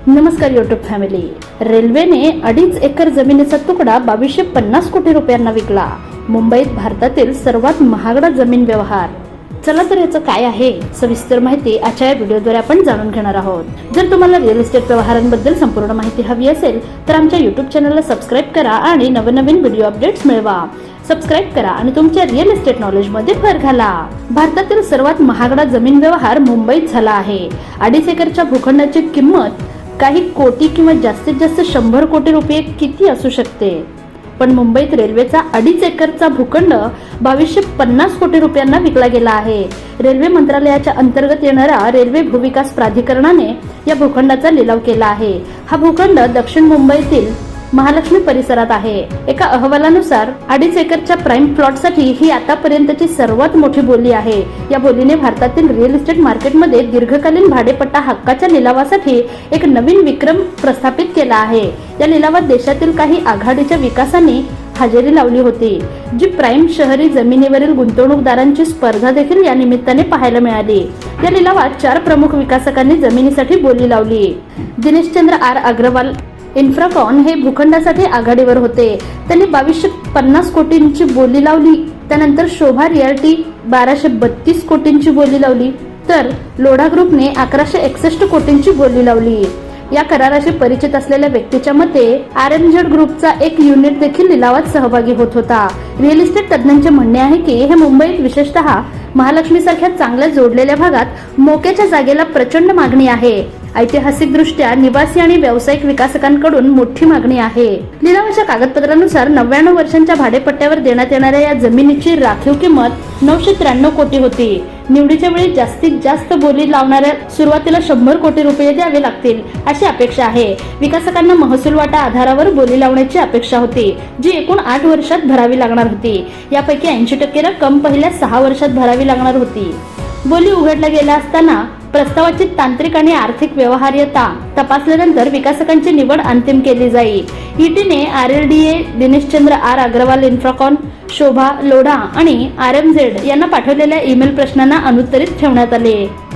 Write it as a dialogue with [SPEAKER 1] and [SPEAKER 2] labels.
[SPEAKER 1] नमस्कार YouTube family. रेल्वेने 2.5 acre जमिनीचा तुकडा 2250 कोटी रुपयांना विकला. मुंबईत भारतातील सर्वात महागडा जमीन व्यवहार. चला तर याचं काय आहे सविस्तर माहिती आजच्या या व्हिडिओद्वारे आपण जाणून घेणार आहोत. जर तुम्हाला रिअल इस्टेट व्यवहारांबद्दल संपूर्ण माहिती हवी असेल तर आमच्या यूट्यूब चॅनलला सबस्क्राईब करा आणि नवनवीन व्हिडिओ अपडेट्स मिळवा. सबस्क्राईब करा आणि तुमच्या रिअल इस्टेट नॉलेज मध्ये भर घाला. भारतातील सर्वात महागडा जमीन व्यवहार मुंबईत झाला आहे. 2.5 एकरच्या भूखंडाची किंमत काही कोटी किंवा जास्तीत जास्त 100 कोटी रुपये किती असू शकते. पण मुंबईत रेल्वेचा 2.5 एकरचा भूखंड 2250 कोटी रुपयांना विकला गेला आहे. रेल्वे मंत्रालयाच्या अंतर्गत येणाऱ्या रेल्वे भूविकास प्राधिकरणाने या भूखंडाचा लिलाव केला आहे. हा भूखंड दक्षिण मुंबईतील महालक्ष्मी परिसरात आहे. एका अहवालानुसार 2.5 एकरच्या प्राइम प्लॉटसाठी ही आतापर्यंतची सर्वात मोठी बोली आहे. या बोलीने भारतातील रिअल इस्टेट मार्केटमध्ये दीर्घकालीन भाडेपट्टा हक्काच्या लिलावासाठी एक नवीन विक्रम प्रस्थापित केला आहे. या लिलावात देशातील काही आघाडीच्या विकासांनी हजेरी लावली होती, जी प्राइम शहरी जमिनीवरील गुंतवणूकदारांची स्पर्धा देखील या निमित्ताने पाहायला मिळाली. या लिलावात 4 प्रमुख विकासकांनी जमिनीसाठी बोली लावली. दिनेशचंद्र आर अग्रवाल इन्फ्राकॉन हे भूखंडासाठी आघाडीवर होते. त्यांनी 2250 कोटींची बोली लावली. त्यानंतर शोभा रियाल्टी 1232 कोटींची बोली लावली, तर लोढा ग्रुपने 1161 कोटींची बोली लावली. या कराराशी परिचित असलेल्या व्यक्तीच्या मते RMZ ग्रुपचा एक युनिट देखील लिलावात सहभागी होत होता. रिअल इस्टेट तज्ञांचे म्हणणे आहे की हे मुंबईत विशेषतः महालक्ष्मी सारख्या चांगल्या जोडलेल्या भागात मोक्याच्या जागेला प्रचंड मागणी आहे. ऐतिहासिकदृष्ट्या निवासी आणि व्यावसायिक विकासकांकडून मोठी मागणी आहे. लिलावाच्या कागदपत्रानुसार 99 वर्षांच्या भाडेपट्ट्यावर देण्यात येणाऱ्या या जमिनीची राखीव किंमत 993 कोटी होती. निवडीच्या वेळी जास्तीत जास्त बोली लावणाऱ्या सुरुवातीला 100 कोटी रुपये द्यावे लागतील अशी अपेक्षा आहे. विकासकांना महसूल वाटा आधारावर बोली लावण्याची अपेक्षा होती, जी एकूण 8 वर्षात भरावी लागणार होती. यापैकी 80% रक्कम पहिल्या 6 वर्षात भरावी लागणार होती. बोली उघडल्या गेल्या असताना प्रस्तावाची तांत्रिक आणि आर्थिक व्यवहार्यता तपासल्यानंतर विकासकांची निवड अंतिम केली जाईल. ईटीने RLDA, दिनेशचंद्र आर अग्रवाल इन्फ्राकॉन, शोभा, लोढा आणि RMZ यांना पाठवलेल्या ईमेल प्रश्नांना अनुत्तरित ठेवण्यात आले.